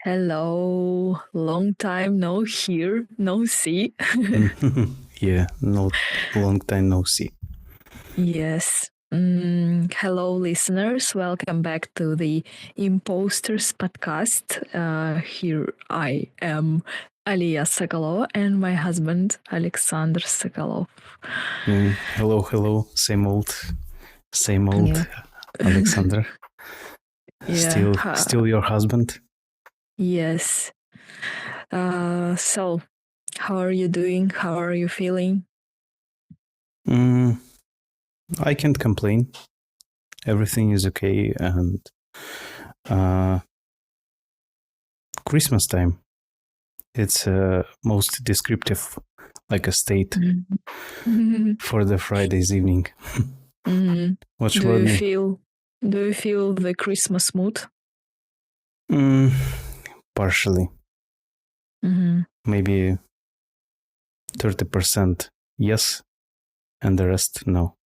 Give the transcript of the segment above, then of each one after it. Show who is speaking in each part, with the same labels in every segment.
Speaker 1: Hello, long time no hear, no see.
Speaker 2: Yeah, no, long time no see.
Speaker 1: Yes. Hello, listeners. Welcome back to the Imposters podcast. Here I am, Aliya Sokolova, and my husband, Alexander Sokolov.
Speaker 2: Hello. Same old
Speaker 1: Yeah.
Speaker 2: Alexander.
Speaker 1: Yeah.
Speaker 2: Still your husband.
Speaker 1: Yes. So, how are you doing? How are you feeling?
Speaker 2: I can't complain. Everything is okay, and Christmas time. It's most descriptive, like a state for the Friday's evening. What
Speaker 1: Do
Speaker 2: about
Speaker 1: you
Speaker 2: me?
Speaker 1: feel the Christmas mood?
Speaker 2: Partially, maybe 30% yes, and the rest no.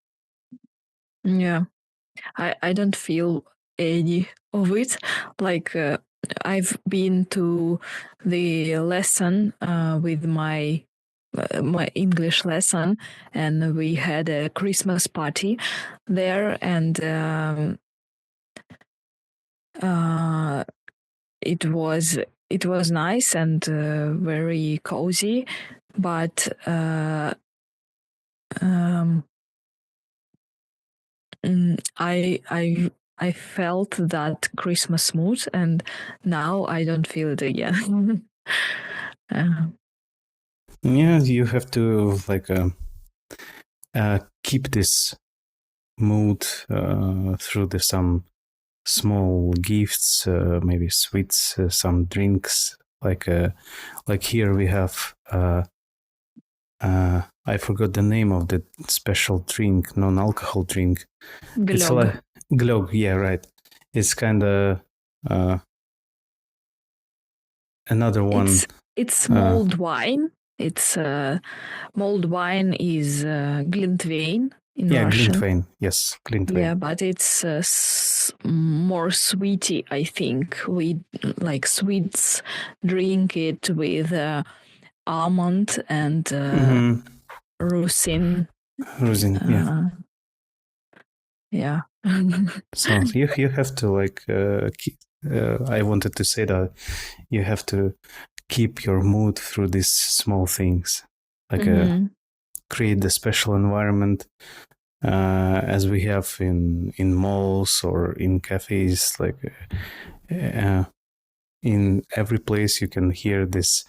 Speaker 1: Yeah, I don't feel any of it. Like I've been to the lesson with my English lesson, and we had a Christmas party there, and it was nice and very cozy, but I felt that Christmas mood, and now I don't feel it again.
Speaker 2: Yeah, you have to keep this mood through some small gifts, maybe sweets, some drinks. Like here we have I forgot the name of the special drink, non-alcohol drink. It's
Speaker 1: Glögg.
Speaker 2: like glögg. Yeah, right. It's kind of another one.
Speaker 1: It's mulled wine. It's mulled wine is Glintwein in Russian.
Speaker 2: Glintwein. Yes, Glintwein.
Speaker 1: Yeah, but it's more sweety. I think we like Swedes drink it with almond and Rusin.
Speaker 2: Rusin,
Speaker 1: yeah.
Speaker 2: So you have to keep, I wanted to say that you have to keep your mood through these small things, create the special environment as we have in malls or in cafes. In every place you can hear this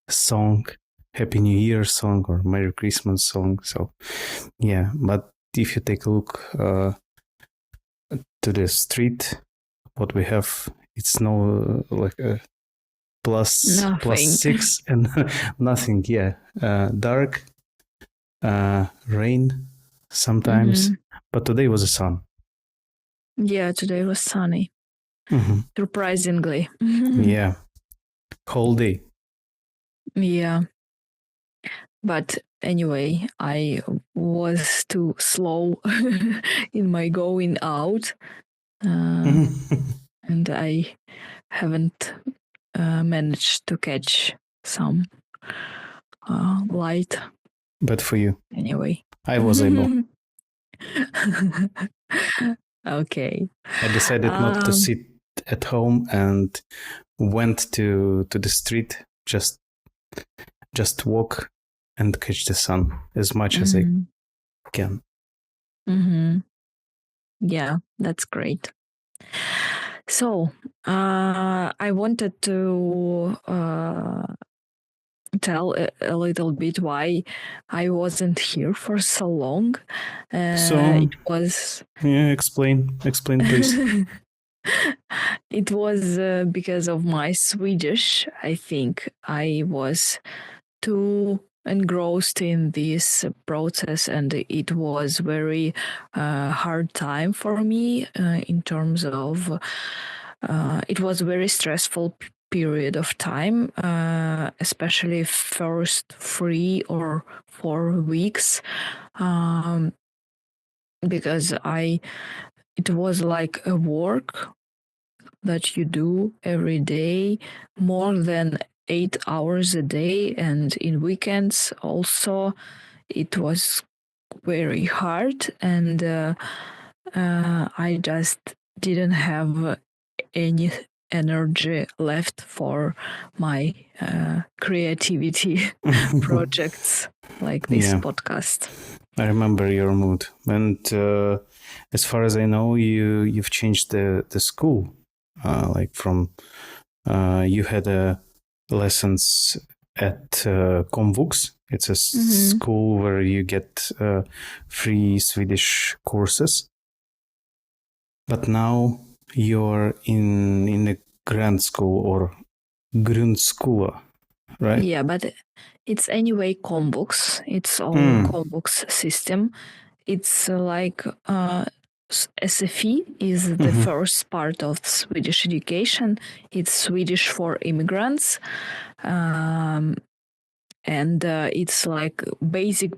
Speaker 2: song, Happy New Year song or Merry Christmas song. So yeah, but if you take a look to the street, what we have, it's no plus 6 and nothing. Yeah, dark, rain sometimes, but today was the sun.
Speaker 1: Yeah, today was sunny. Surprisingly.
Speaker 2: Yeah, whole day.
Speaker 1: Yeah. But anyway, I was too slow in my going out, and I haven't managed to catch some light.
Speaker 2: But for you,
Speaker 1: anyway,
Speaker 2: I was able.
Speaker 1: Okay.
Speaker 2: I decided not to sit at home and went to the street, just walk and catch the sun as much as I can.
Speaker 1: Yeah, that's great. So I wanted to tell a little bit why I wasn't here for so long. It was
Speaker 2: explain please.
Speaker 1: It was because of my Swedish. I think I was too engrossed in this process, and it was very hard time for me in terms of it was a very stressful period of time, especially first 3 or 4 weeks, because it was like a work, that you do every day, more than 8 hours a day, and in weekends also. It was very hard, and I just didn't have any energy left for my creativity projects like this podcast.
Speaker 2: I remember your mood, and as far as I know, you've changed the school, like from you had lessons at Komvux. It's a school where you get free Swedish courses, but now you're in the grand school or grundskola, right?
Speaker 1: Yeah, but it's anyway Komvux. It's all Komvux system. It's like SFI is the first part of Swedish education. It's Swedish for immigrants. And it's like basic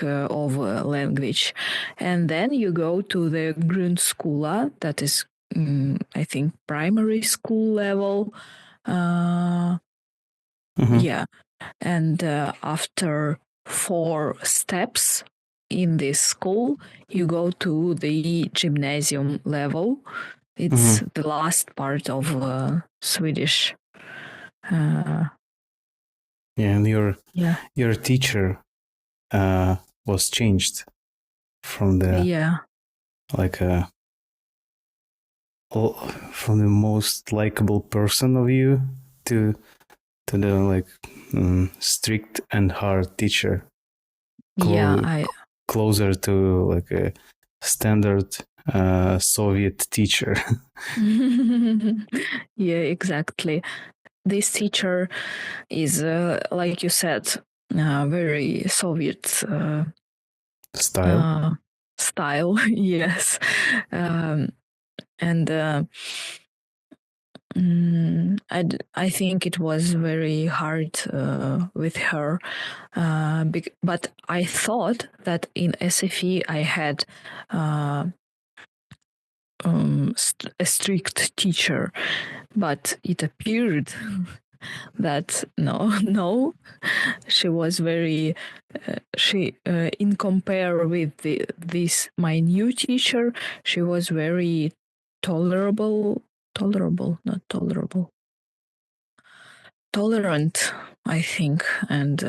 Speaker 1: of language. And then you go to the grundskola, that is, I think, primary school level. Yeah. And after 4 steps in this school, you go to the gymnasium level. It's the last part of Swedish.
Speaker 2: And your teacher was changed from the from the most likable person of you to the strict and hard teacher. Closer to like a standard Soviet teacher.
Speaker 1: Yeah, exactly. This teacher is, like you said, very Soviet
Speaker 2: style.
Speaker 1: Yes, and I think it was very hard with her, but I thought that in SFE I had a strict teacher, but it appeared that no, she was very in compare with this my new teacher, she was very tolerant, I think. And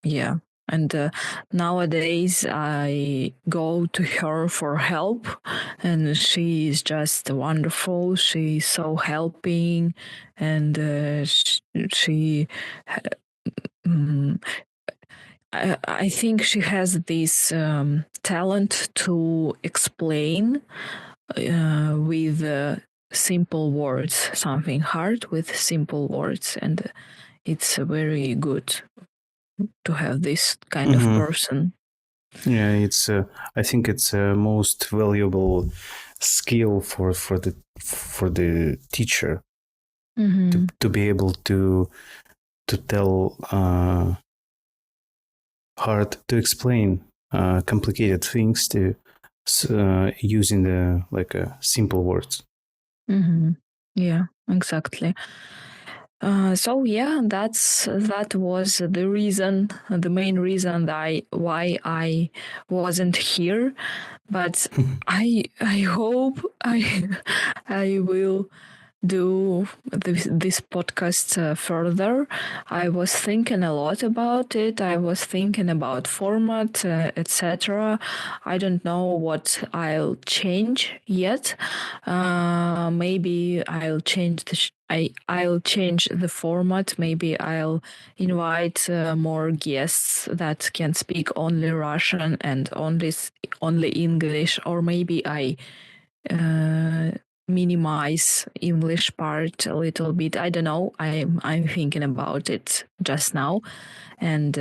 Speaker 1: yeah, and nowadays I go to her for help, and she is just wonderful. She's so helping, and she I think she has this talent to explain with simple words, something hard with simple words, and it's very good to have this kind of person.
Speaker 2: Yeah, it's. I think it's a most valuable skill for the teacher to be able to tell hard to explain complicated things to using the simple words.
Speaker 1: Yeah, exactly. So yeah, that was the reason, the main reason why I wasn't here. But I hope I will do this podcast further. I was thinking a lot about it. I was thinking about format, etc. I don't know what I'll change yet. Maybe I'll change I'll change the format. Maybe I'll invite more guests that can speak only Russian and only English, or maybe I minimize English part a little bit. I don't know. I'm thinking about it just now, and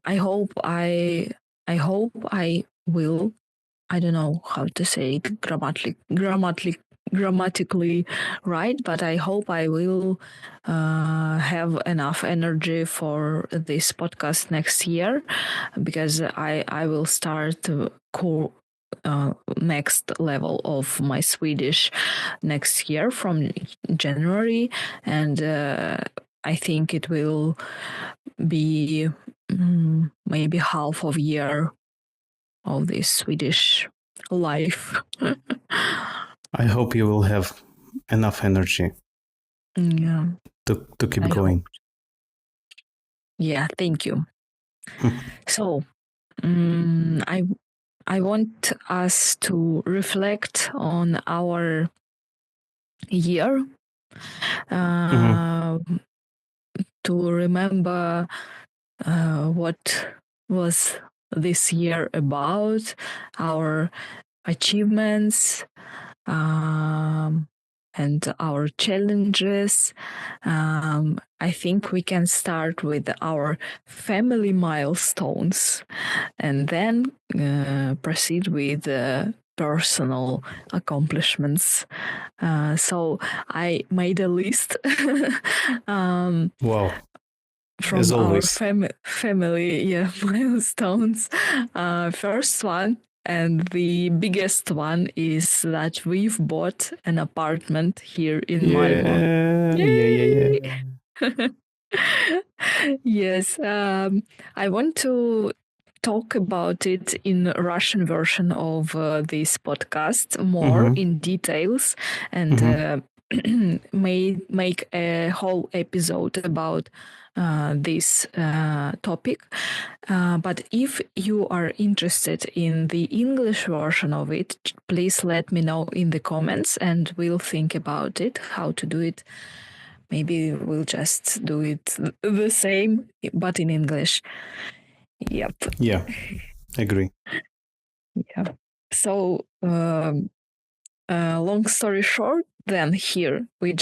Speaker 1: I hope I will. I don't know how to say it grammatically right, but I hope I will have enough energy for this podcast next year, because I will start next level of my Swedish next year from January, and I think it will be maybe half of year of this Swedish life.
Speaker 2: I hope you will have enough energy to keep going.
Speaker 1: Hope. Yeah, thank you. So I want us to reflect on our year, to remember what was this year about, our achievements, and our challenges. I think we can start with our family milestones and then proceed with personal accomplishments. So I made a list.
Speaker 2: Wow.
Speaker 1: From
Speaker 2: As
Speaker 1: our
Speaker 2: always.
Speaker 1: family milestones. First one, and the biggest one, is that we've bought an apartment here in Malmö.
Speaker 2: Yeah.
Speaker 1: Yes, I want to talk about it in Russian version of this podcast more in details, and make a whole episode about this topic. But if you are interested in the English version of it, please let me know in the comments and we'll think about it, how to do it. Maybe we'll just do it the same, but in English. Yep.
Speaker 2: Yeah, agree.
Speaker 1: Yeah. So, long story short, then here we've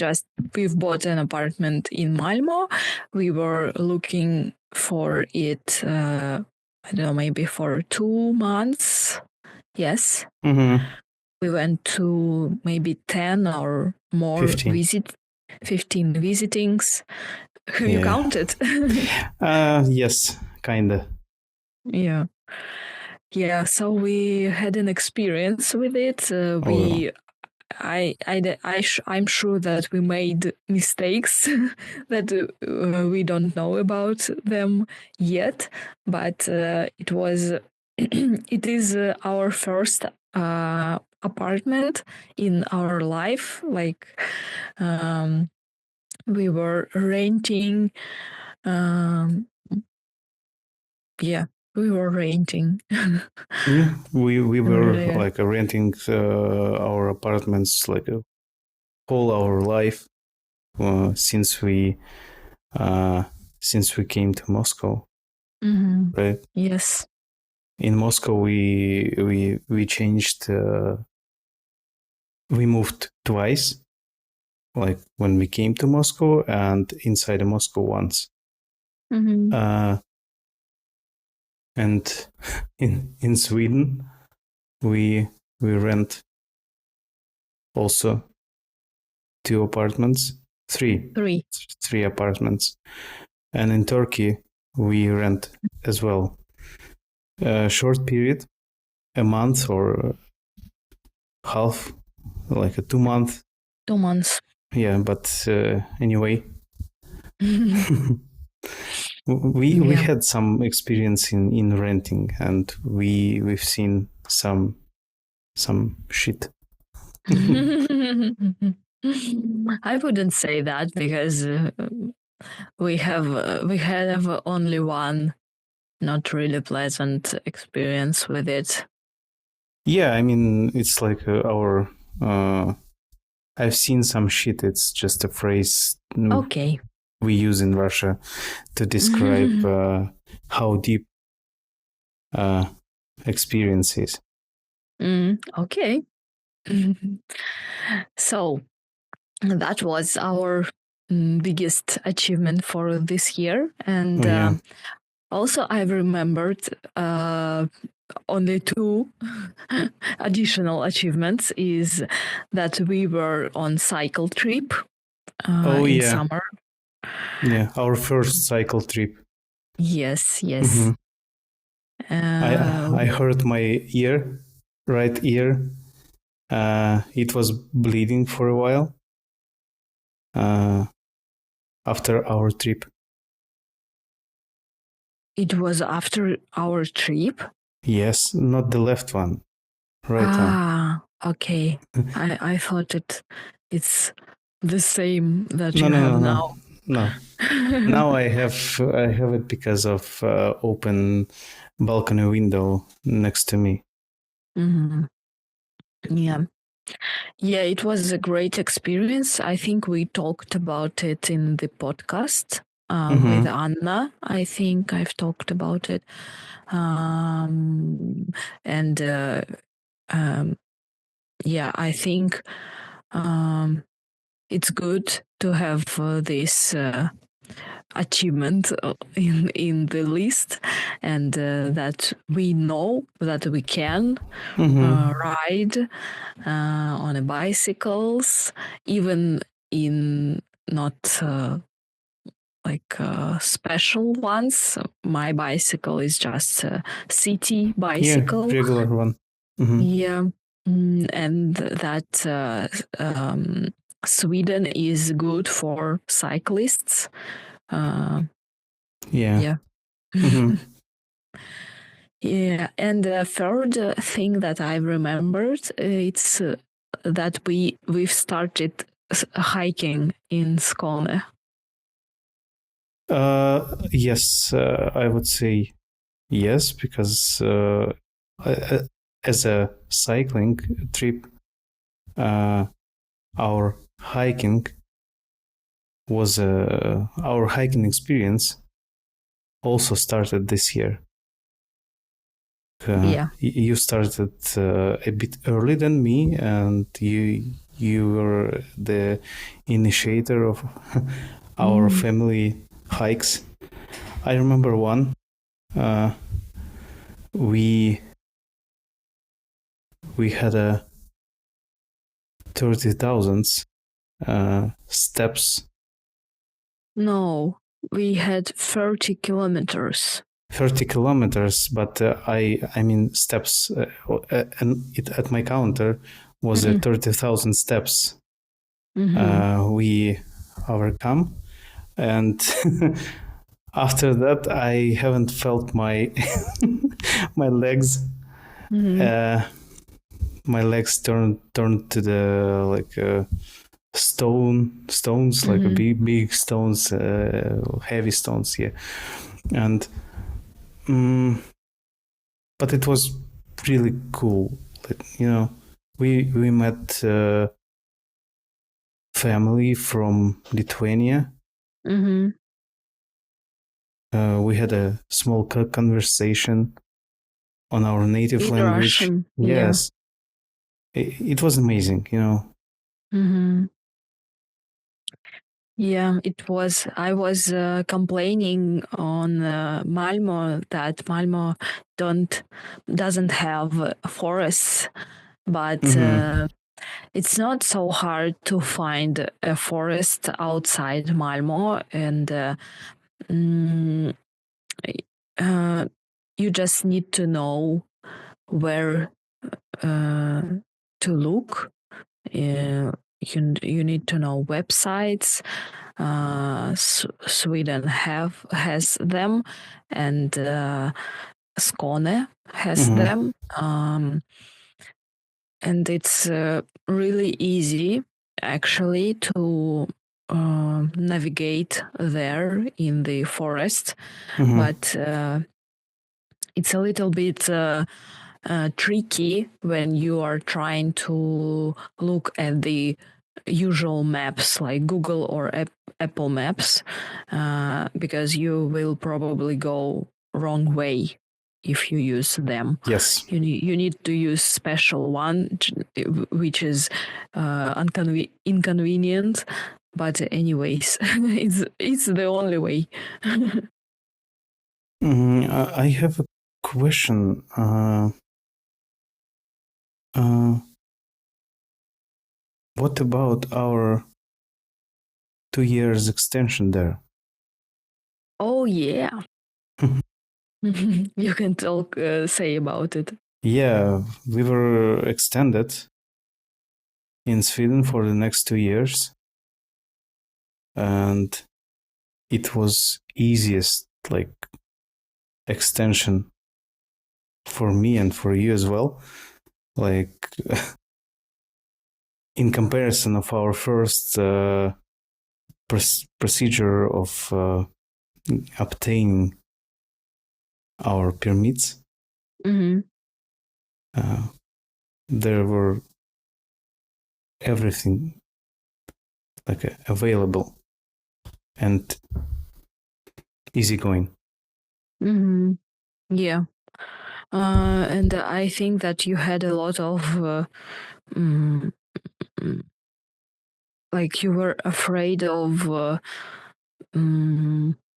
Speaker 1: bought an apartment in Malmö. We were looking for it, I don't know, maybe for 2 months. Yes. We went to maybe 10 or more 15 visitings. Have you counted?
Speaker 2: Yes, kinda.
Speaker 1: Yeah. Yeah, so we had an experience with it. I'm sure that we made mistakes that we don't know about them yet, but it is our first apartment in our life. Like we were renting. We were renting.
Speaker 2: Yeah, we were like renting our apartments like all our life since we came to Moscow. Right?
Speaker 1: Yes.
Speaker 2: In Moscow, we changed. We moved twice, like when we came to Moscow and inside Moscow once. And in Sweden, we rent also 2 apartments, 3 apartments, and in Turkey we rent as well. A short period, a month or half, like a 2 month.
Speaker 1: 2 months.
Speaker 2: Yeah, but anyway. We had some experience in renting, and we've seen some shit.
Speaker 1: I wouldn't say that because we had only one not really pleasant experience with it.
Speaker 2: Yeah, I mean, it's like our I've seen some shit. It's just a phrase we use in Russia to describe how deep experience is.
Speaker 1: Okay. So that was our biggest achievement for this year. And also I've remembered only 2 additional achievements is that we were on cycle trip in summer.
Speaker 2: Yeah, our first cycle trip.
Speaker 1: Yes.
Speaker 2: I hurt my ear right ear. It was bleeding for a while after our trip.
Speaker 1: It was after our trip?
Speaker 2: Yes, not the left one, right one.
Speaker 1: Okay. I thought it's the same that
Speaker 2: No,
Speaker 1: you
Speaker 2: no,
Speaker 1: have
Speaker 2: no, no,
Speaker 1: now.
Speaker 2: no. Now I have it because of open balcony window next to me.
Speaker 1: Mm-hmm. Yeah. Yeah, it was a great experience. I think we talked about it in the podcast with Anna. I think I've talked about it. And yeah, I think it's good to have this achievement in the list, and that we know that we can ride on a bicycles, even in not like special ones. My bicycle is just a city
Speaker 2: Yeah,
Speaker 1: bicycle.
Speaker 2: regular one.
Speaker 1: Yeah. And that Sweden is good for cyclists.
Speaker 2: Yeah.
Speaker 1: Yeah. Yeah, and the third thing that I remembered, it's that we've started hiking in Skåne.
Speaker 2: Yes, I would say yes, because as a cycling trip, our hiking our hiking experience also started this year.
Speaker 1: Yeah.
Speaker 2: You started a bit early than me, and you were the initiator of our family hikes. I remember one. We had a 30,000 steps.
Speaker 1: No, we had 30 kilometers.
Speaker 2: 30 kilometers, but I mean steps, and it at my counter was 30,000 steps. We overcome, and after that I haven't felt my my legs. My legs turned to the like stones, like a big stones, heavy stones, yeah. And but it was really cool. You know, we met family from Lithuania. We had a small conversation on our native
Speaker 1: In
Speaker 2: language.
Speaker 1: Russian,
Speaker 2: yes, it was amazing. You know.
Speaker 1: Yeah, it was. I was complaining on Malmö that Malmö doesn't have forests, but it's not so hard to find a forest outside Malmö, and you just need to know where to look. You need to know websites. Sweden has them, and Skåne has them. And it's really easy actually to navigate there in the forest, but it's a little bit tricky when you are trying to look at the usual maps like Google or Apple Maps, because you will probably go wrong way if you use them.
Speaker 2: Yes.
Speaker 1: You need to use special one, which is inconvenient. But anyways, it's the only way.
Speaker 2: I have a question. What about our 2 years extension there?
Speaker 1: Oh yeah. You can talk, say about it.
Speaker 2: Yeah, we were extended in Sweden for the next 2 years, and it was easiest like extension for me and for you as well. Like in comparison of our first procedure of obtaining our permits, there were everything like available and easygoing.
Speaker 1: Yeah. And I think that you had a lot of like you were afraid of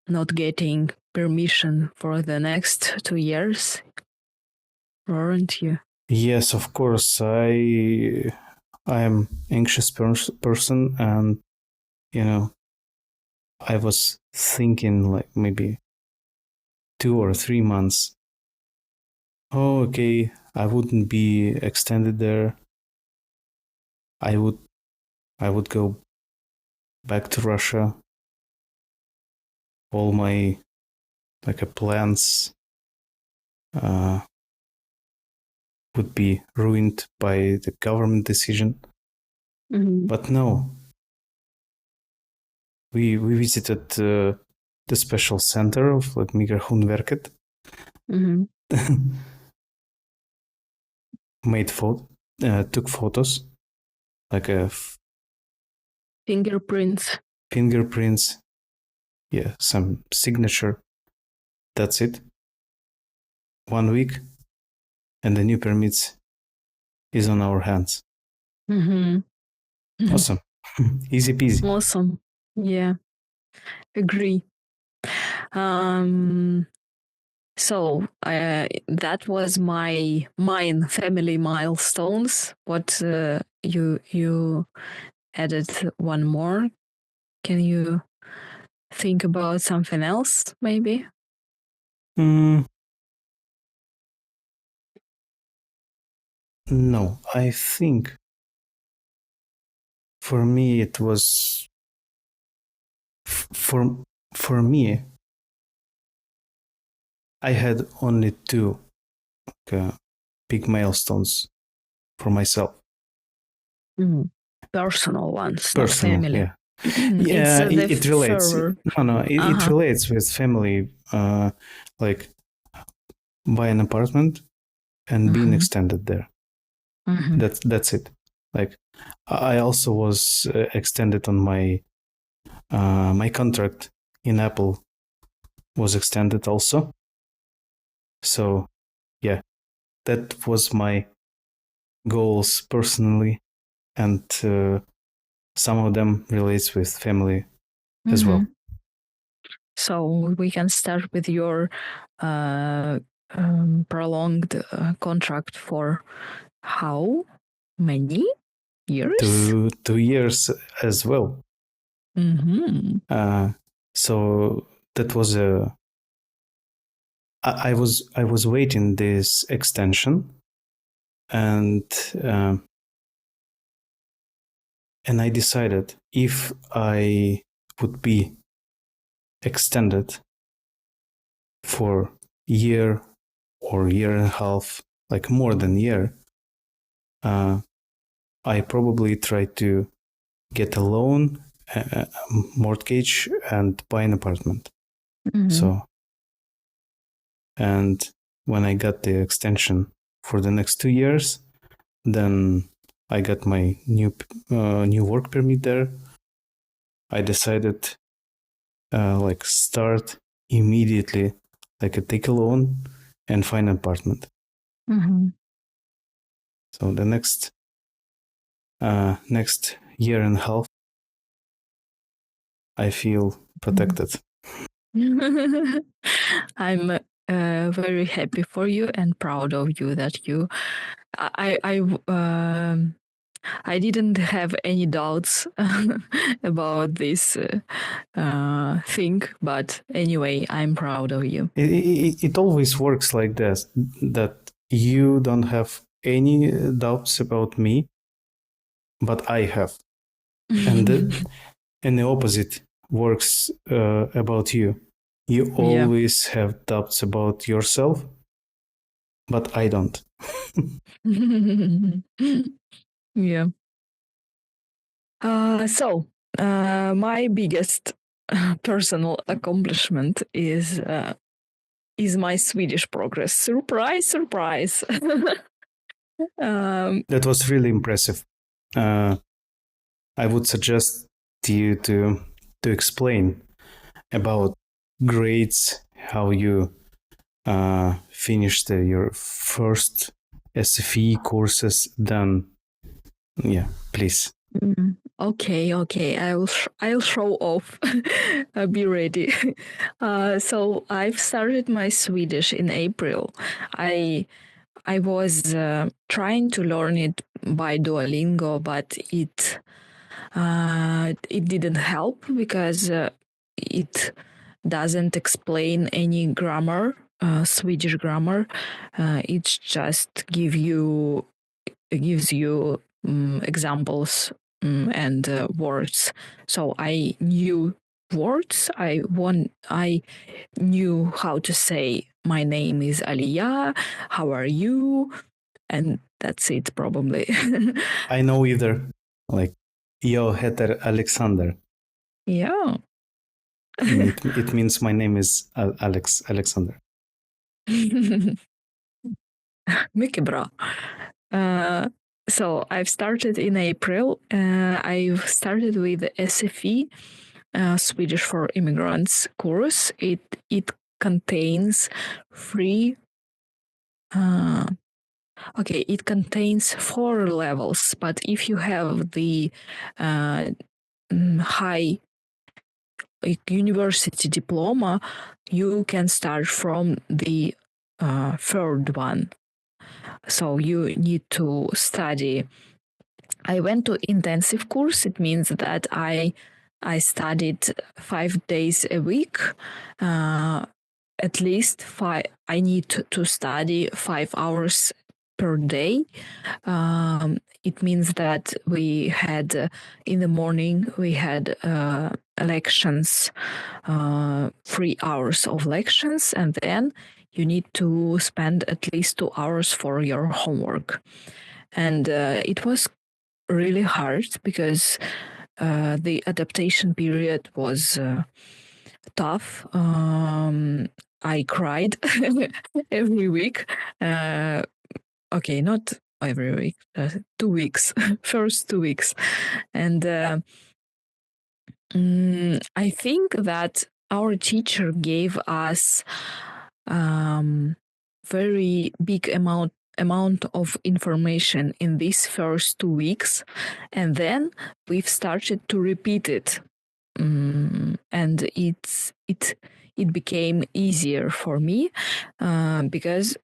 Speaker 1: not getting permission for the next 2 years, weren't you?
Speaker 2: Yes, of course. I am anxious person, and I was thinking like maybe 2 or 3 months. Oh, okay, I wouldn't be extended there. I would go back to Russia. All my plans would be ruined by the government decision. But no, we visited the special center of like Migrationsverket. Took photos, like fingerprints, yeah, some signature. That's it. 1 week, and the new permits is on our hands. Awesome. Easy peasy.
Speaker 1: Awesome. Yeah, agree. So that was mine family milestones. What you added one more. Can you think about something else, maybe?
Speaker 2: No, I think for me it was for me. I had only 2 big milestones for myself.
Speaker 1: Personal ones,
Speaker 2: Personal,
Speaker 1: not family.
Speaker 2: yeah. Yeah, it relates. No, it relates with family. Like buy an apartment and being extended there. That's it. Like I also was extended on my my contract in Apple was extended also. So yeah, that was my goals personally, and some of them relates with family as well.
Speaker 1: So we can start with your prolonged contract for how many years?
Speaker 2: 2 years as well. So that was I was waiting this extension, and I decided if I would be extended for year or year and a half, like more than a year, I probably try to get a loan, a mortgage, and buy an apartment. So, and when I got the extension for the next 2 years, then I got my new work permit there. I decided like start immediately, like take a loan and find an apartment. So the next year and a half, I feel protected.
Speaker 1: I'm very happy for you and proud of you that you. I didn't have any doubts about this thing, but anyway, I'm proud of you.
Speaker 2: It always works like this. That you don't have any doubts about me, but I have. And the opposite works about you. You always have doubts about yourself, but I don't.
Speaker 1: Yeah. So, my biggest personal accomplishment is my Swedish progress. Surprise, surprise.
Speaker 2: That was really impressive. I would suggest you to explain about grades, how you finished your first SFE courses done. Yeah, please.
Speaker 1: Okay. I'll show off. Be ready. So I've started my Swedish in April. I was trying to learn it by Duolingo, but it didn't help because it doesn't explain any grammar, Swedish grammar. It just gives you examples and words. So I knew words. I knew how to say my name is Aliyah. How are you? And that's it, probably.
Speaker 2: I know either. Like, yo heter Alexander.
Speaker 1: Yeah.
Speaker 2: It means my name is Alexander.
Speaker 1: Mycket bra. So I've started in April. I've started with the SFE, Swedish for Immigrants course. It contains three. It contains 4 levels, but if you have the high university diploma, you can start from the third one. So you need to study. I went to intensive course. It means that I studied 5 days a week. At least I need to study 5 hours per day. It means that we had in the morning we had lections, 3 hours of lections, and then you need to spend at least 2 hours for your homework. And it was really hard because the adaptation period was tough. I cried every week. Not every week, 2 weeks, first 2 weeks. And I think that our teacher gave us very big amount of information in these first 2 weeks, and then we've started to repeat it, and it became easier for me because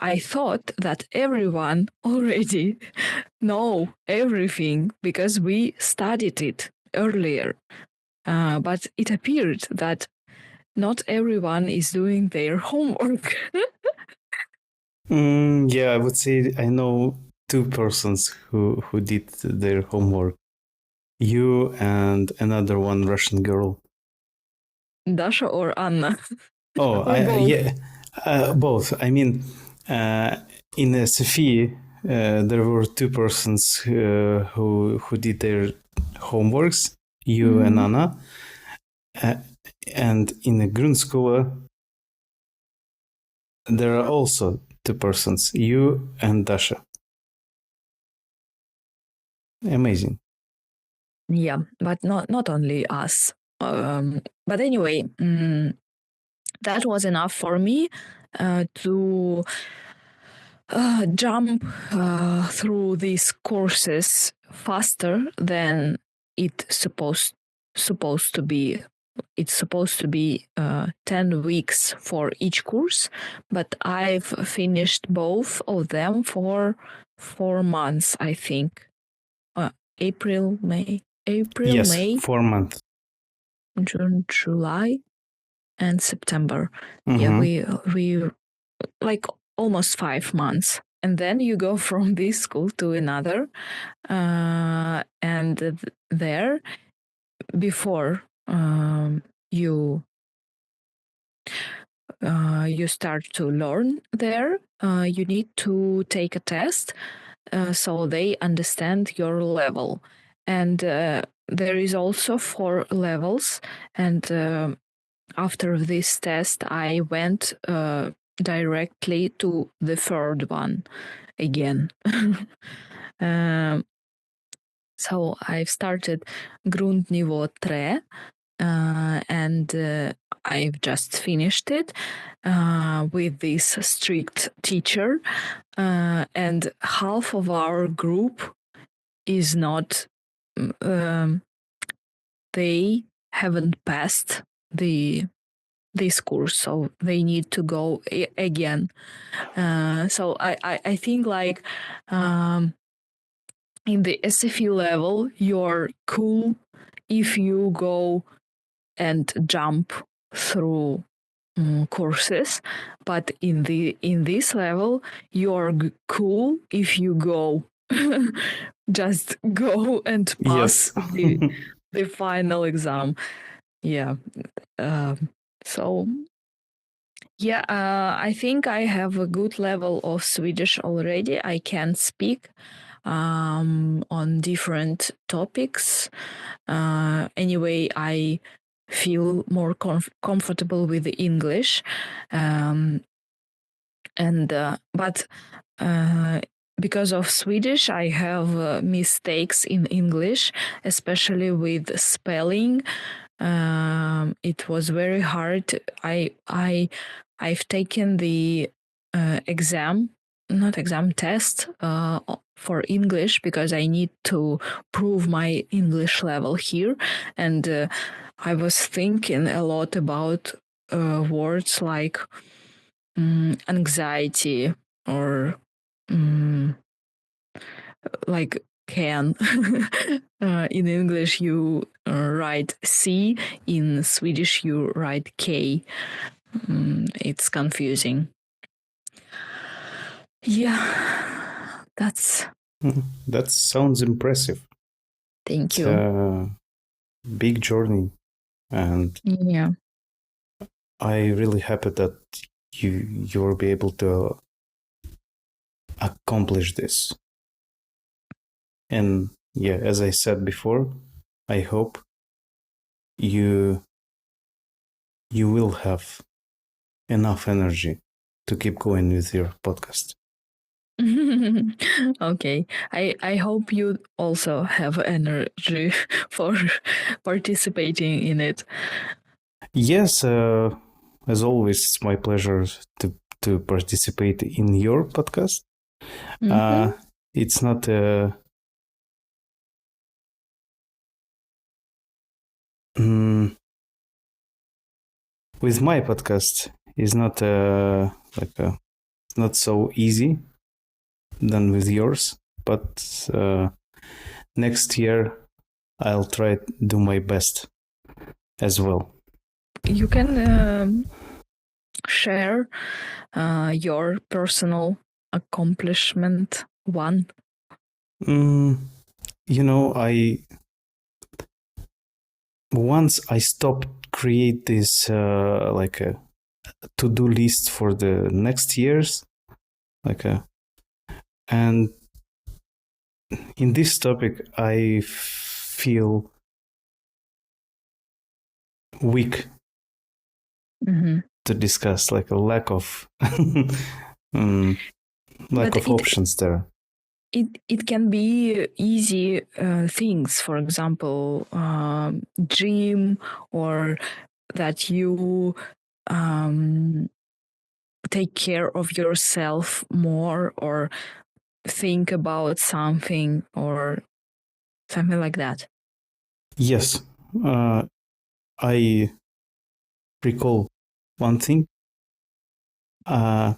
Speaker 1: I thought that everyone already know everything because we studied it earlier, but it appeared that not everyone is doing their homework.
Speaker 2: Yeah, I would say I know 2 persons who did their homework. You and another one Russian girl.
Speaker 1: Dasha or Anna?
Speaker 2: Oh,
Speaker 1: Or both?
Speaker 2: Both. I mean, in Sophie, there were 2 persons who did their homeworks. You and Anna. And in the Grundschule, there are also 2 persons, you and Dasha. Amazing.
Speaker 1: Yeah, but not only us. But anyway, that was enough for me to jump through these courses faster than it's supposed to be. It's supposed to be 10 weeks for each course, but I've finished both of them for 4 months, I think. April, May,
Speaker 2: Yes,
Speaker 1: May,
Speaker 2: 4 months.
Speaker 1: June, July, and September.
Speaker 2: Mm-hmm.
Speaker 1: Yeah, we like almost 5 months. And then you go from this school to another. And there, before you start to learn there, you need to take a test so they understand your level. And there is also 4 levels. And after this test, I went directly to the third one again. So I've started Grundnivå 3, and I've just finished it with this strict teacher. And half of our group is not, they haven't passed this course, so they need to go again. So I think like in the SFE level, you're cool if you go and jump through courses, but in this level, you're cool if you go. Just go and pass
Speaker 2: Yes.
Speaker 1: the final exam. Yeah. So yeah, I think I have a good level of Swedish already. I can speak on different topics. Anyway, I feel more comfortable with the English. But because of Swedish, I have mistakes in English, especially with spelling. It was very hard. I've taken the test for English because I need to prove my English level here, and I was thinking a lot about words like anxiety or like can. In English, you write C. In Swedish, you write K. It's confusing. Yeah,
Speaker 2: That sounds impressive.
Speaker 1: Thank
Speaker 2: It's
Speaker 1: you.
Speaker 2: a big journey, and
Speaker 1: Yeah.
Speaker 2: I really happy that you will be able to accomplish this. And yeah, as I said before, I hope you will have enough energy to keep going with your podcast.
Speaker 1: Okay. I hope you also have energy for participating in it.
Speaker 2: Yes, as always, it's my pleasure to participate in your podcast.
Speaker 1: Mm-hmm.
Speaker 2: It's not with my podcast is not like not so easy than with yours, but next year I'll try to do my best as well.
Speaker 1: You can share your personal accomplishment one.
Speaker 2: I once I stopped create this like a to-do list for the next years, like a and in this topic I feel weak to discuss, like a lack of lack of options there.
Speaker 1: It can be easy things, for example, gym, or that you take care of yourself more, or think about something, or something like that.
Speaker 2: Yes, I recall one thing. I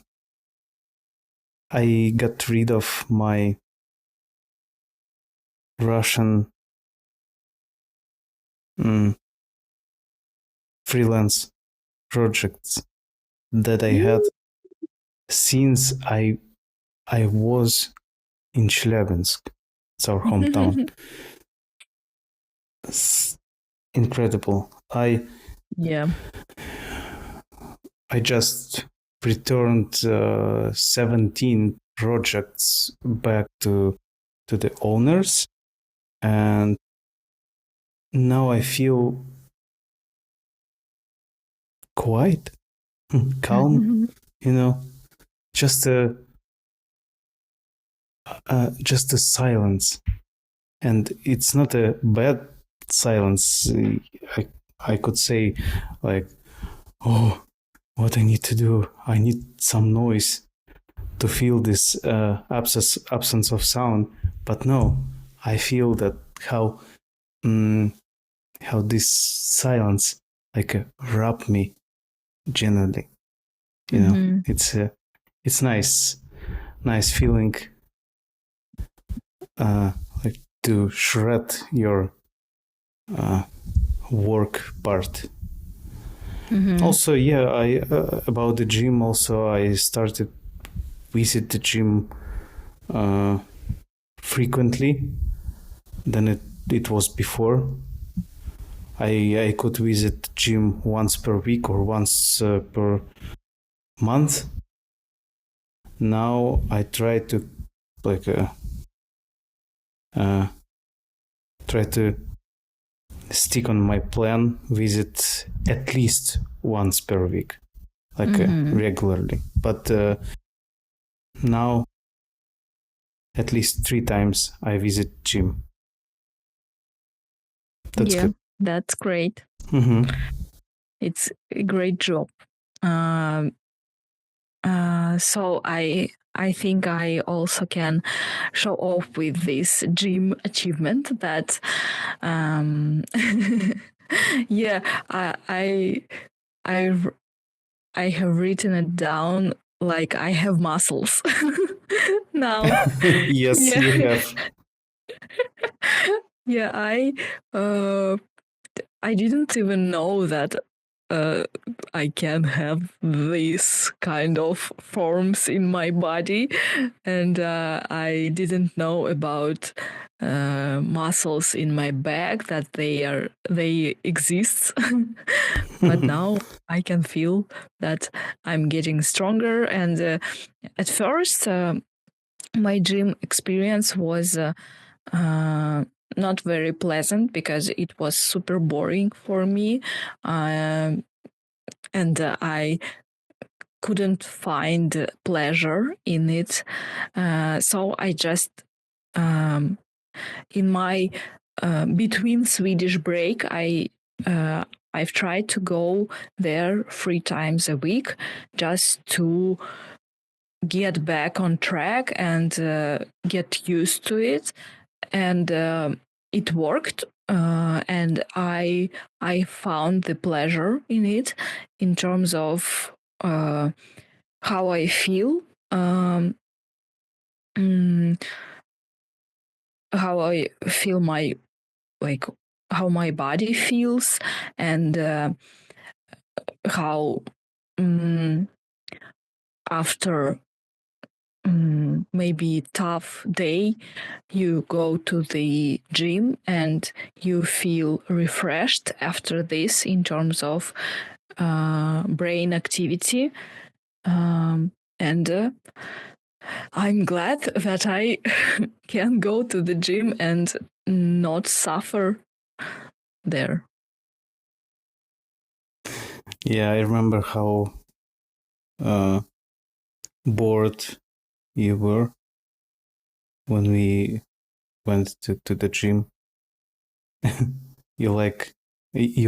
Speaker 2: got rid of my Russian freelance projects that I had since I was in Chelyabinsk. It's our hometown. It's incredible. I just returned 17 projects back to the owners, and now I feel quiet, calm, just a silence. And it's not a bad silence. I could say, like, oh, what I need to do, I need some noise to feel this absence of sound. But no, I feel that how this silence wrap me gently. It's nice feeling, like to shred your work part. Also, I about the gym. Also, I started visit the gym frequently than it was before. I could visit the gym once per week or once per month. Now I try to try to stick on my plan, visit at least once per week, regularly. But now at least 3 times I visit gym. That's good.
Speaker 1: That's great. It's a great job. So I think I also can show off with this gym achievement that I have written it down, like I have muscles now.
Speaker 2: Yes, you have.
Speaker 1: I didn't even know that I can have these kind of forms in my body, and I didn't know about muscles in my back, that they exist. But now I can feel that I'm getting stronger. And at first, my gym experience was not very pleasant because it was super boring for me, and I couldn't find pleasure in it. So I just, in my between Swedish break, I've tried to go there 3 times a week just to get back on track and get used to it. And it worked, and I found the pleasure in it in terms of how I feel, how I feel my, like, how my body feels, and how after maybe tough day, you go to the gym and you feel refreshed after this in terms of brain activity. And I'm glad that I can go to the gym and not suffer there.
Speaker 2: Yeah, I remember how bored you were when we went to the gym. You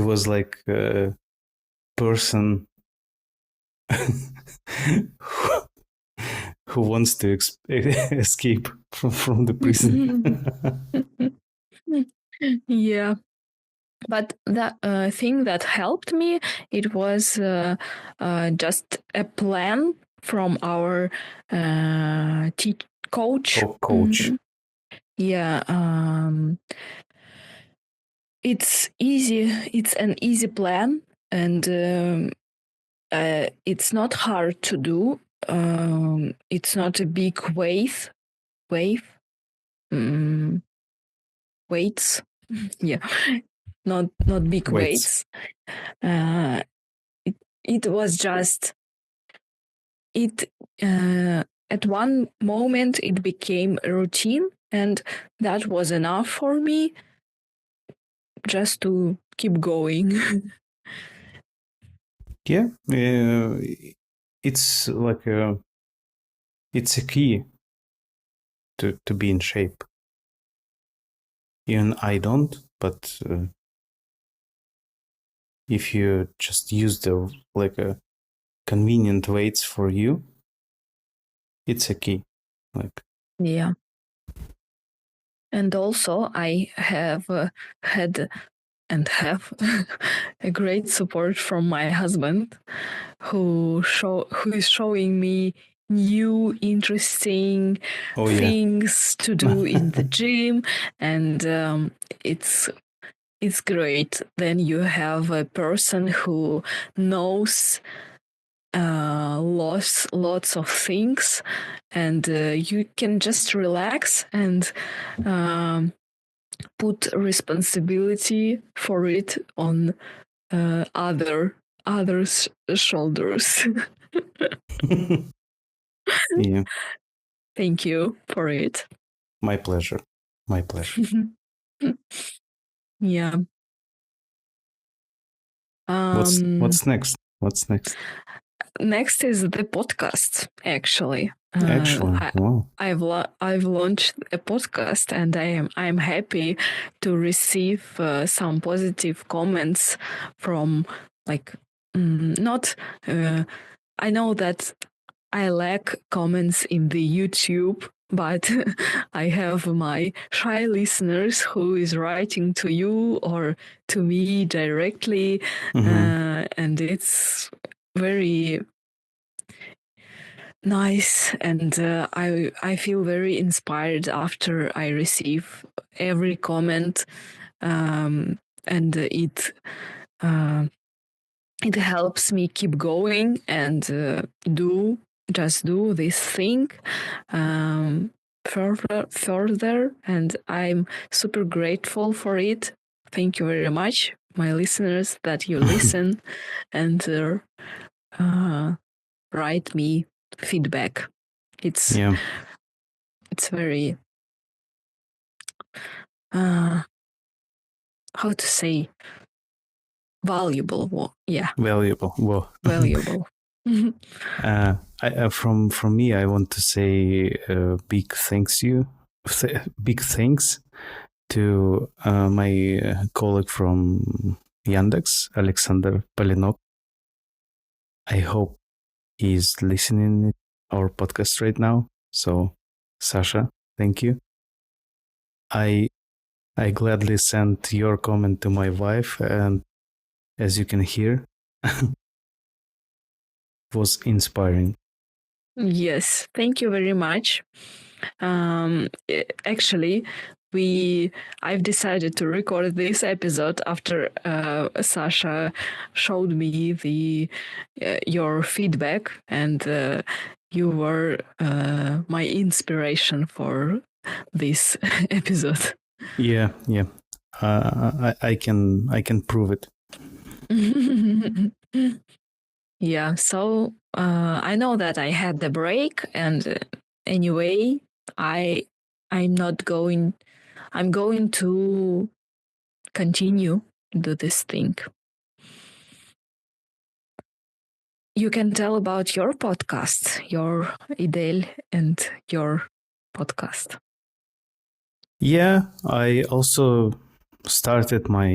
Speaker 2: was like a person who wants to escape from the prison.
Speaker 1: Yeah. But the thing that helped me, it was just a plan from our coach.
Speaker 2: Coach.
Speaker 1: Yeah. It's easy. It's an easy plan, and it's not hard to do. it's not a big wave. Mm, weights. Yeah, not big weights. It was just it. At one moment, it became a routine, and that was enough for me just to keep going.
Speaker 2: Yeah, it's like it's a key to be in shape. Even I don't, but if you just use the like a convenient weights for you, it's a key. Like
Speaker 1: Yeah. And also, I have had and have a great support from my husband, who is showing me new interesting things to do in the gym, and it's great. Then you have a person who knows lots of things, and you can just relax and put responsibility for it on others' shoulders.
Speaker 2: Yeah.
Speaker 1: Thank you for it.
Speaker 2: My pleasure. My pleasure.
Speaker 1: Yeah.
Speaker 2: What's next? What's next?
Speaker 1: Next is the podcast. Actually,
Speaker 2: Wow.
Speaker 1: I've launched a podcast, and I'm happy to receive some positive comments from like not. I know that I lack comments in the YouTube, but I have my shy listeners who is writing to you or to me directly, and it's very nice, and I feel very inspired after I receive every comment, and it helps me keep going and do this thing further, and I'm super grateful for it. Thank you very much, my listeners, that you listen and write me feedback. It's very how to say valuable. Yeah,
Speaker 2: valuable. Whoa.
Speaker 1: Valuable.
Speaker 2: From me, I want to say big big thanks to my colleague from Yandex, Alexander Polinok. I hope he's listening our podcast right now. So, Sasha, thank you. I gladly sent your comment to my wife, and as you can hear, it was inspiring.
Speaker 1: Yes, thank you very much. Actually, I've decided to record this episode after Sasha showed me your feedback, and you were my inspiration for this episode.
Speaker 2: Yeah. I can prove it.
Speaker 1: Yeah, so I know that I had the break, and anyway, I'm not going. I'm going to continue do this thing. You can tell about your podcast, your Idel, and your podcast.
Speaker 2: Yeah, I also started my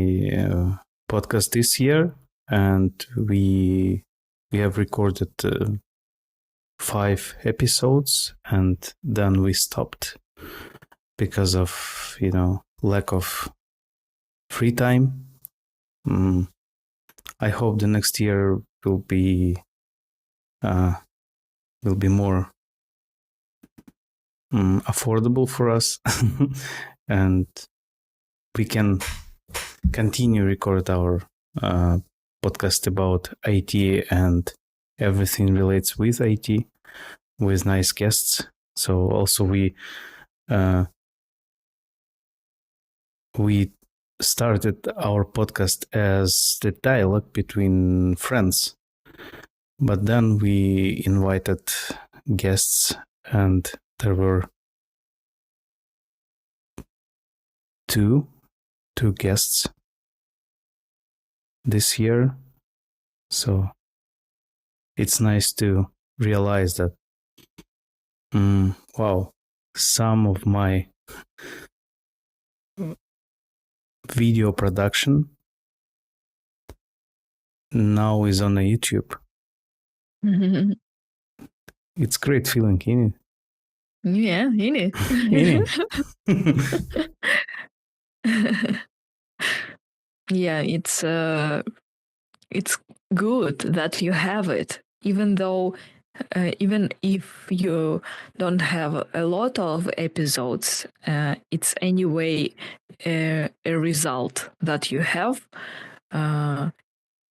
Speaker 2: podcast this year, and we have recorded 5 episodes, and then we stopped because of lack of free time. I hope the next year will be more affordable for us, and we can continue record our podcast about IT and everything relates with IT. with nice guests. So also we started our podcast as the dialogue between friends, but then we invited guests, and there were two guests this year. So it's nice to realize that wow, some of my video production now is on YouTube. It's great feeling, isn't it?
Speaker 1: Yeah, in it. Yeah, it's good that you have it, even though even if you don't have a lot of episodes, it's anyway a result that you have on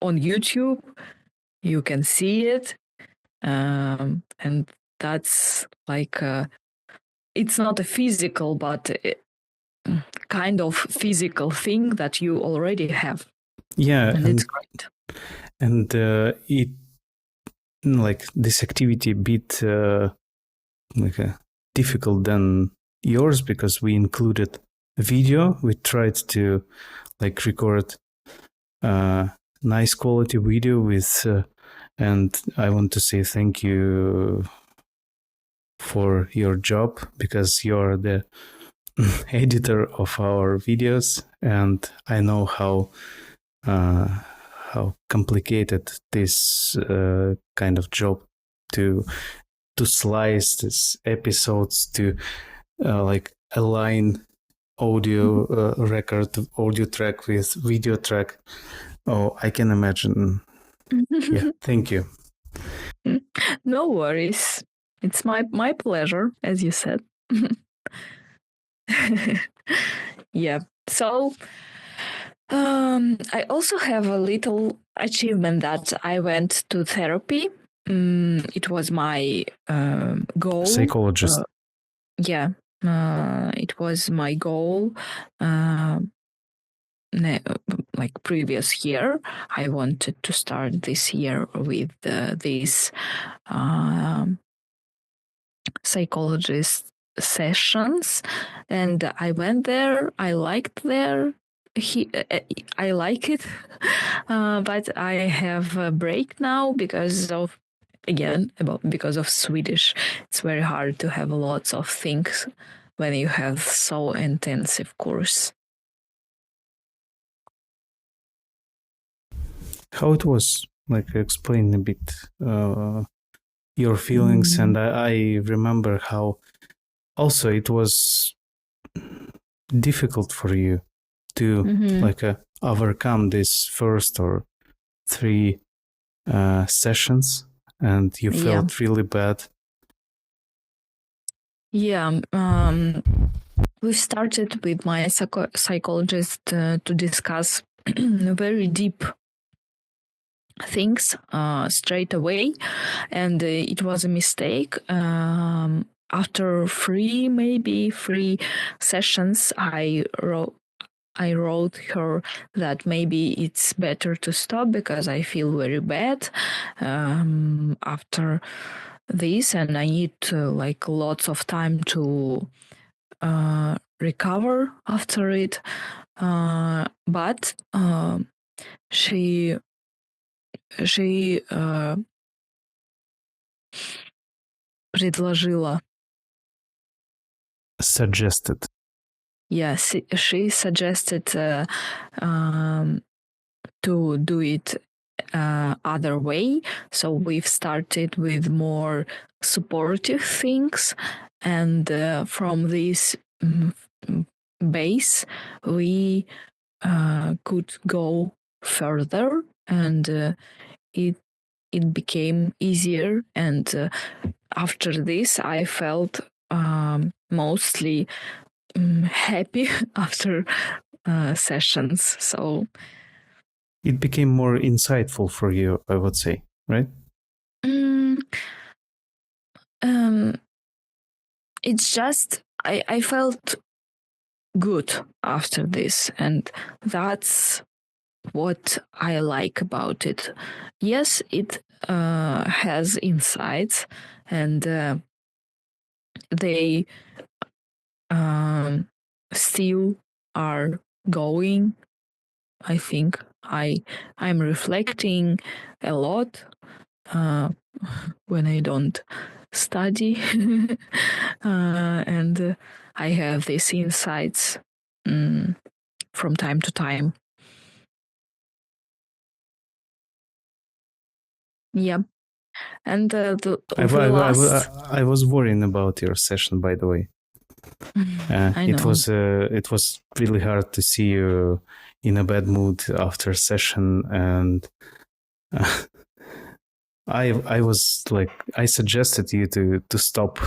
Speaker 1: YouTube. You can see it, and that's like it's not a physical, but kind of physical thing that you already have.
Speaker 2: Yeah,
Speaker 1: and it's great.
Speaker 2: And it like this activity a bit difficult than yours because we included video. We tried to like record nice quality video with and I want to say thank you for your job because you're the editor of our videos, and I know how complicated this kind of job to slice these episodes to like align audio record, audio track with video track. Oh, I can imagine. Yeah, thank you.
Speaker 1: No worries. It's my pleasure, as you said. Yeah. So I also have a little achievement that I went to therapy. It was my goal.
Speaker 2: Psychologist.
Speaker 1: Yeah. It was my goal. Like previous year, I wanted to start this year with these psychologist sessions, and I went there. I liked there. I like it, but I have a break now because of because of Swedish. It's very hard to have lots of things when you have so intensive course.
Speaker 2: How it was? Like explain a bit your feelings, and I remember how also it was difficult for you to like overcome this first or three sessions, and you felt really bad.
Speaker 1: Yeah. We started with my psychologist to discuss very deep things straight away, and it was a mistake. After three sessions, I wrote her that maybe it's better to stop because I feel very bad after this, and I need like lots of time to recover after it. But she предложила.
Speaker 2: Suggested.
Speaker 1: Yes, she suggested to do it other way. So we've started with more supportive things, and from this base, we could go further, and it became easier. And after this, I felt mostly happy after sessions. So
Speaker 2: it became more insightful for you, I would say, right?
Speaker 1: It's just I felt good after this, and that's what I like about it. Yes, it has insights, and they still are going. I think I'm reflecting a lot when I don't study, and I have these insights from time to time. Yeah, and
Speaker 2: I was worrying about your session, by the way.
Speaker 1: I know.
Speaker 2: It was really hard to see you in a bad mood after session, and I was like, I suggested you to stop,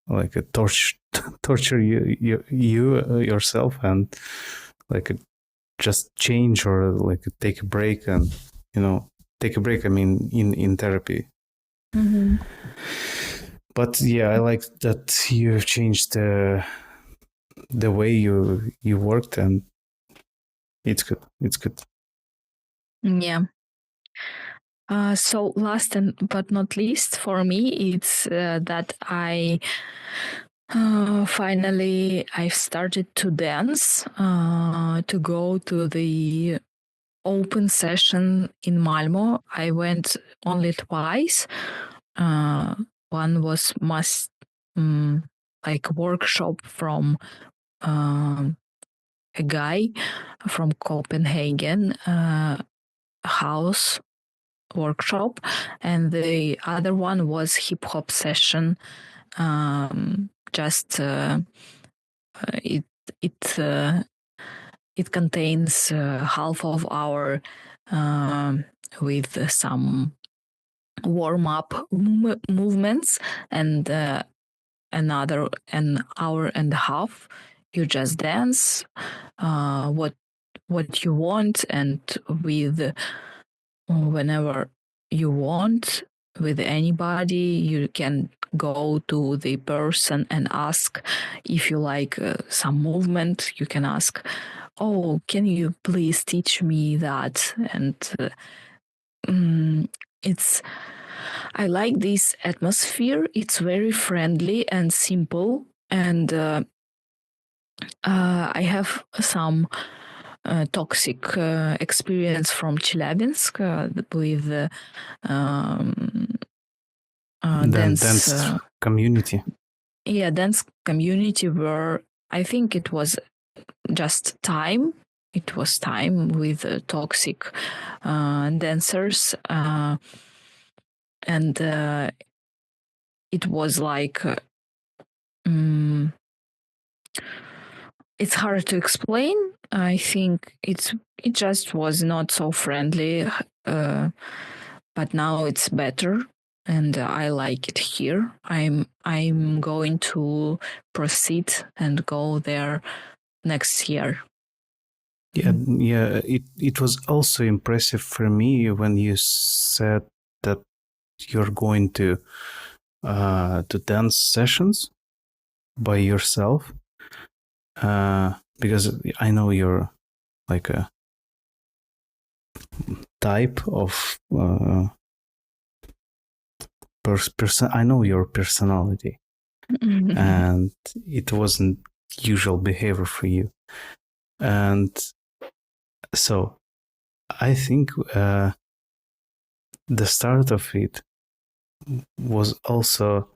Speaker 2: like torture you yourself, and like just change, or like take a break, and take a break. I mean, in therapy.
Speaker 1: Mm-hmm.
Speaker 2: But yeah, I like that you changed the way you worked, and it's good. It's good.
Speaker 1: Yeah. So last but not least, for me, it's that I finally I've started to dance, to go to the open session in Malmö. I went only twice. One was like workshop from a guy from Copenhagen, house workshop, and the other one was hip hop session. Just it it it contains half of hour with some warm up movements, and another an hour and a half you just dance what you want, and with whenever you want, with anybody. You can go to the person and ask if you like some movement. You can ask, oh, can you please teach me that? And it's I like this atmosphere. It's very friendly and simple, and I have some toxic experience from Chelyabinsk with
Speaker 2: Dance community.
Speaker 1: Yeah, dance community where I think it was just time. It was time with toxic dancers, and it was like it's hard to explain. I think it just was not so friendly, but now it's better, and I like it here. I'm going to proceed and go there next year.
Speaker 2: Yeah. It was also impressive for me when you said that you're going to dance sessions by yourself, because I know you're like a type of person. I know your personality, and it wasn't usual behavior for you, and so I think the start of it was also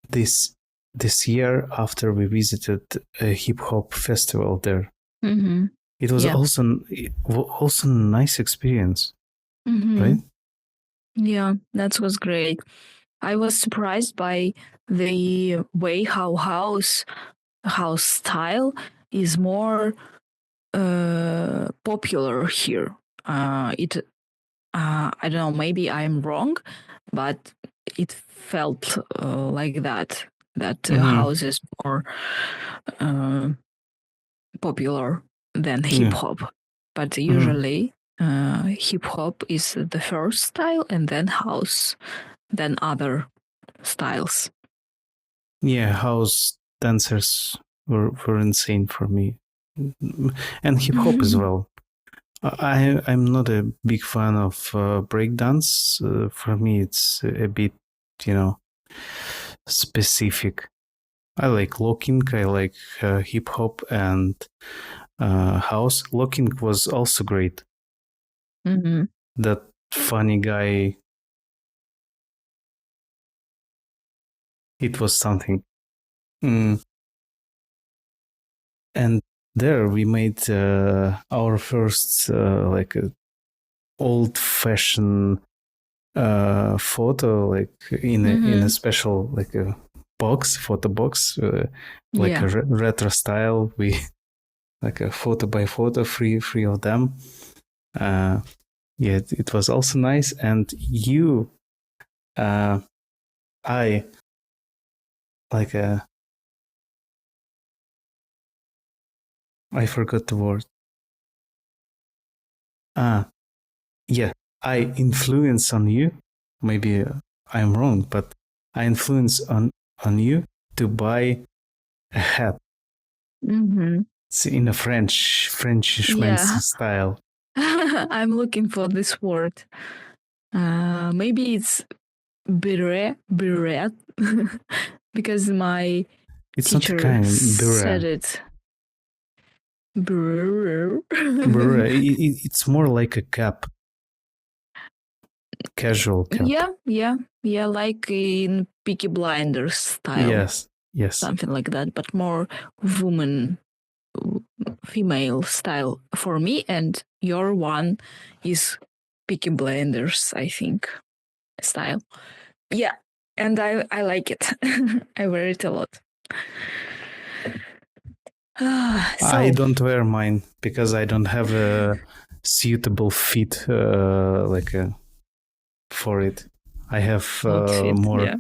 Speaker 2: this year after we visited a hip hop festival there.
Speaker 1: Mm-hmm.
Speaker 2: It was also a nice experience, right?
Speaker 1: Yeah, that was great. I was surprised by the way how house style is more popular here. I don't know, maybe I'm wrong, but it felt like that house is more popular than hip hop. But usually hip hop is the first style, and then house, then other styles.
Speaker 2: Yeah, house dancers were insane for me, and hip hop as well. I'm not a big fan of breakdance. For me, it's a bit, specific. I like locking, I like hip hop and house. Locking was also great.
Speaker 1: Mm-hmm.
Speaker 2: That funny guy, it was something. And there we made our first like old fashioned photo, like in a special like a photo box, like a retro style. We like a photo by photo, three of them. Yeah, it was also nice. And you, I like I forgot the word. Yeah, I influence on you. Maybe I'm wrong, but I influence on you to buy a hat.
Speaker 1: Mm-hmm.
Speaker 2: It's in a Frenchish style.
Speaker 1: I'm looking for this word. Maybe it's beret, because my teacher said it.
Speaker 2: Beret. It's more like a cap. Casual cap.
Speaker 1: Yeah, like in Peaky Blinders style.
Speaker 2: Yes.
Speaker 1: Something like that, but more female style for me, and your one is Peaky Blinders, I think, style. Yeah, and I like it. I wear it a lot.
Speaker 2: I don't wear mine because I don't have a suitable fit for it. I have more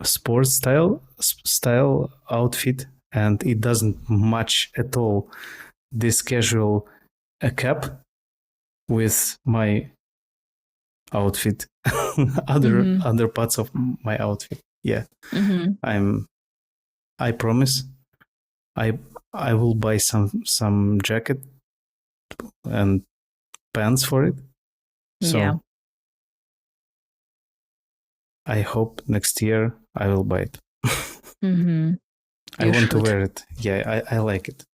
Speaker 2: sports style outfit, and it doesn't match at all this casual cap with my outfit. other parts of my outfit. Yeah. I promise I will buy some jacket and pants for it. So I hope next year I will buy it. I want to wear it. Yeah, I like it.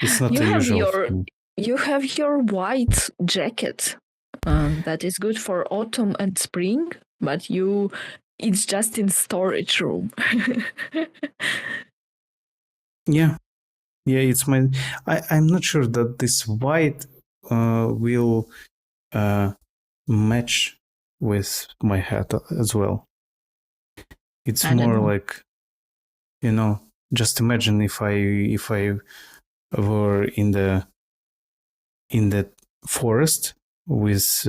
Speaker 2: It's not usual.
Speaker 1: You have your white jacket that is good for autumn and spring, but it's just in storage room.
Speaker 2: Yeah, it's my. I'm not sure that this white will match with my hat as well. It's more like, just imagine if I were in the forest with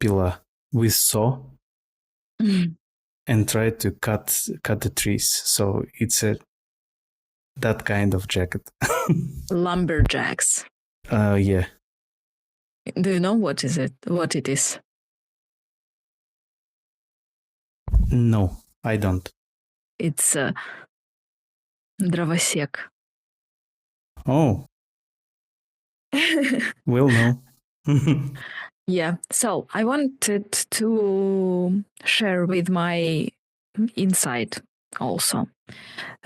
Speaker 2: pila, with saw, and try to cut the trees. So it's that kind of jacket.
Speaker 1: Lumberjacks.
Speaker 2: Yeah.
Speaker 1: Do you know what it is?
Speaker 2: No, I don't.
Speaker 1: It's dravosek.
Speaker 2: Oh. We'll know.
Speaker 1: Yeah, so I wanted to share with my insight also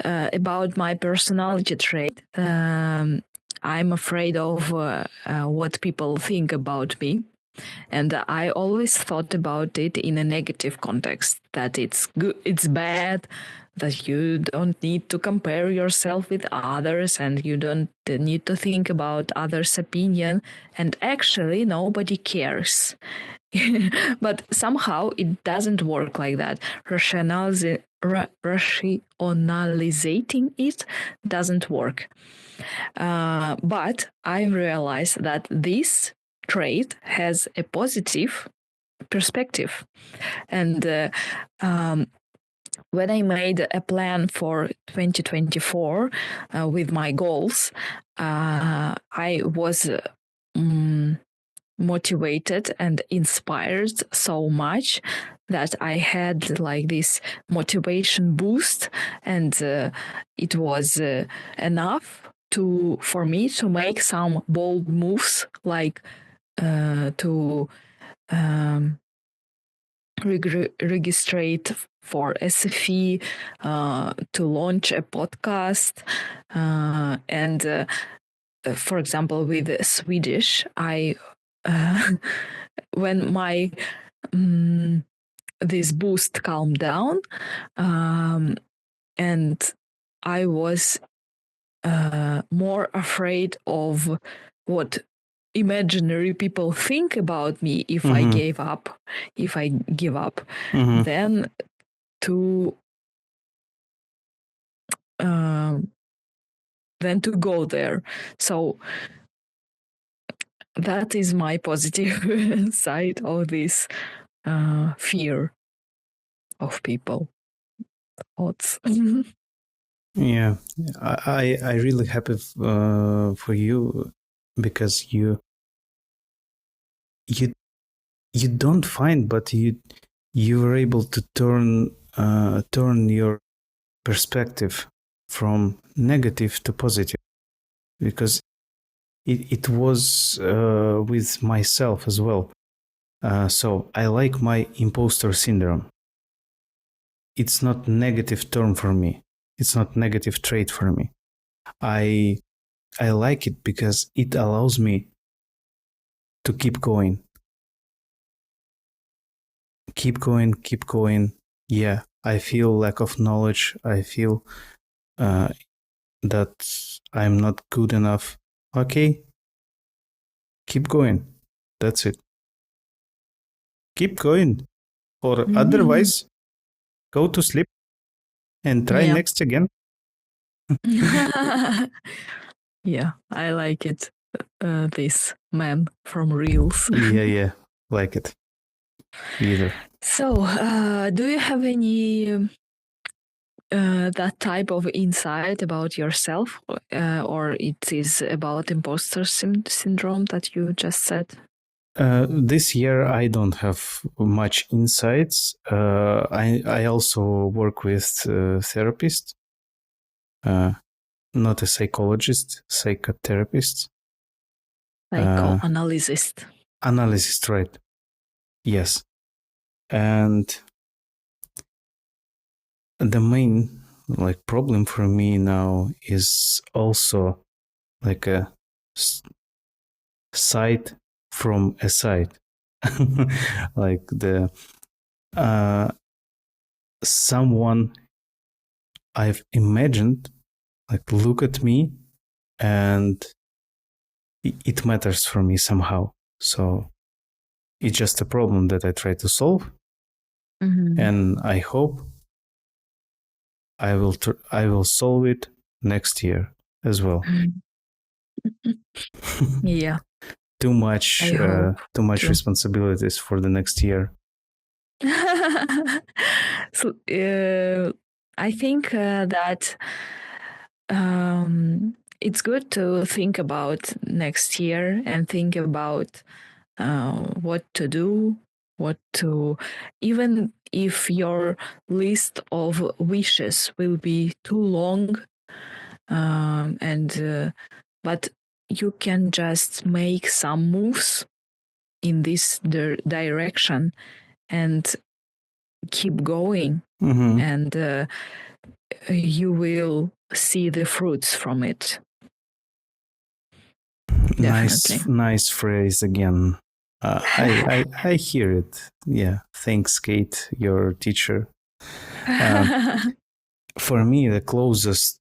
Speaker 1: about my personality trait. I'm afraid of what people think about me. And I always thought about it in a negative context, that it's good, it's bad, that you don't need to compare yourself with others and you don't need to think about others' opinion. And actually, nobody cares. But somehow it doesn't work like that. Rationalizing it doesn't work. But I realized that this trait has a positive perspective. And when I made a plan for 2024 with my goals, I was motivated and inspired so much that I had like this motivation boost, and it was enough for me to make some bold moves, like to registrate for SFE, to launch a podcast, and for example, with Swedish, I when my this boost calmed down, and I was more afraid of what imaginary people think about me if I give up, then to go there. So that is my positive side of this fear of people thoughts.
Speaker 2: Yeah, I really happy for you, because you don't find, but you were able to turn your perspective from negative to positive, because it was with myself as well. So I like my imposter syndrome. It's not negative term for me. It's not negative trait for me. I like it because it allows me to keep going. Keep going. Yeah, I feel lack of knowledge. I feel that I'm not good enough. Okay, keep going. That's it. Keep going. Or otherwise, go to sleep and try next again.
Speaker 1: Yeah, I like it. This man from Reels.
Speaker 2: Yeah, like it. Either.
Speaker 1: So, do you have any that type of insight about yourself, or it is about imposter syndrome that you just said?
Speaker 2: This year, I don't have much insights. I also work with a therapist, not a psychologist, psychotherapist.
Speaker 1: Psychoanalyst.
Speaker 2: Analyst, right? Yes. And the main problem for me now is also like a side from a side. Like the someone I've imagined look at me, and it matters for me somehow. So it's just a problem that I try to solve, and I hope I will solve it next year as well.
Speaker 1: Yeah.
Speaker 2: Too much responsibilities for the next year.
Speaker 1: So I think that it's good to think about next year and think about what to do, even if your list of wishes will be too long, but you can just make some moves in this direction and keep going, and you will see the fruits from it. Definitely.
Speaker 2: Nice phrase again. I hear it. Yeah. Thanks, Kate, your teacher. For me, the closest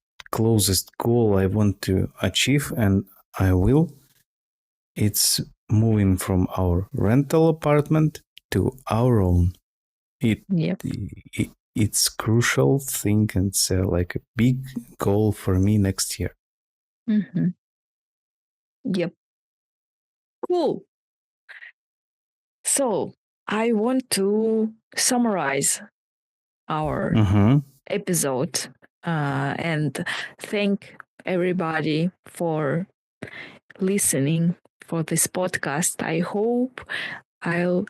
Speaker 2: goal I want to achieve, and I will, it's moving from our rental apartment to our own. It's crucial thing, and it's like a big goal for me next year.
Speaker 1: Yep. Cool. So I want to summarize our episode and thank everybody for listening for this podcast. I hope I'll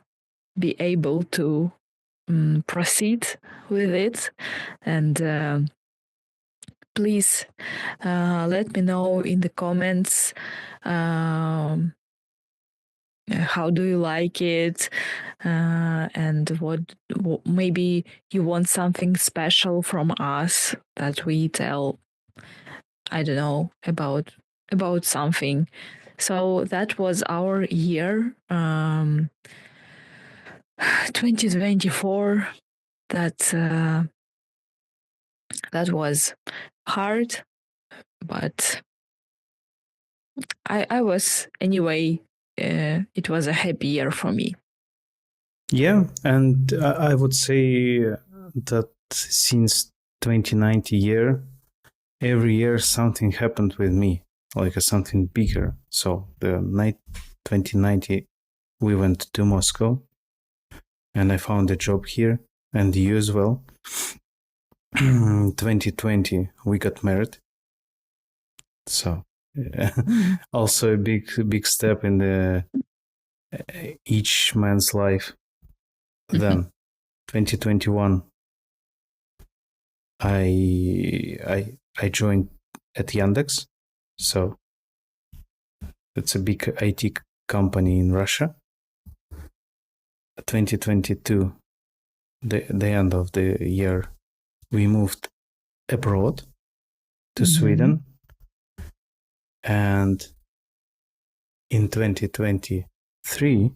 Speaker 1: be able to proceed with it. And please let me know in the comments how do you like it, and what maybe you want something special from us that we tell, I don't know, about something. So that was our year, 2024. That was hard, but I was anyway. It was a happy year for me.
Speaker 2: Yeah, and I would say that since 2090 year, every year something happened with me, like something bigger. So the night 2090, we went to Moscow, and I found a job here, and you as well. 2020, we got married. So also a big step in the each man's life. Then 2021, I joined at Yandex. So it's a big IT company in Russia. 2022, the end of the year, we moved abroad to Sweden. And in 2023,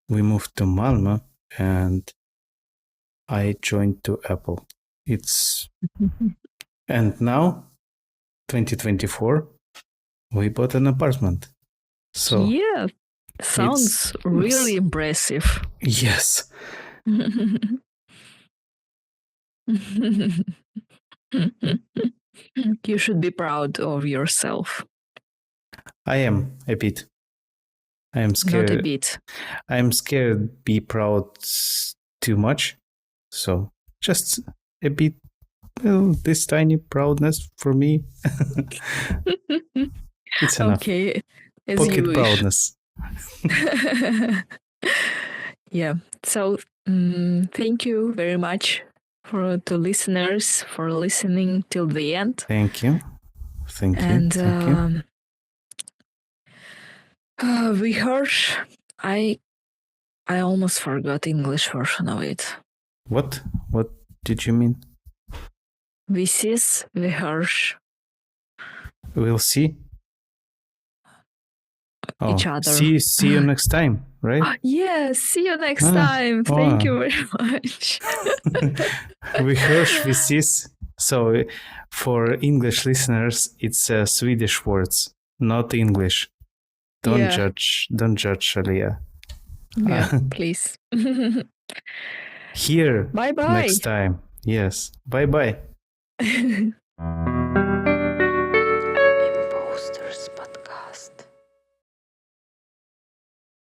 Speaker 2: we moved to Malmö, and I joined to Apple. And now, 2024, we bought an apartment. So
Speaker 1: yeah, sounds really impressive.
Speaker 2: Yes.
Speaker 1: You should be proud of yourself.
Speaker 2: I am a bit. I am scared.
Speaker 1: Not a bit.
Speaker 2: I am scared be proud too much. So just a bit, this tiny proudness for me. It's enough.
Speaker 1: Okay, as
Speaker 2: Pocket
Speaker 1: you wish.
Speaker 2: proudness.
Speaker 1: Yeah. So thank you very much to listeners for listening till the end.
Speaker 2: Thank you. Thank you.
Speaker 1: And
Speaker 2: Thank you.
Speaker 1: we heard. I almost forgot English version of it.
Speaker 2: What did you mean?
Speaker 1: We sees, we heard.
Speaker 2: We'll see.
Speaker 1: Each other.
Speaker 2: See you next time, right?
Speaker 1: Yeah, see you next time. Thank you very much.
Speaker 2: We hörs, vi ses. So for English listeners, it's Swedish words, not English. Don't judge, Alia.
Speaker 1: Yeah, please.
Speaker 2: Here
Speaker 1: Bye-bye.
Speaker 2: next time. Yes. Bye-bye.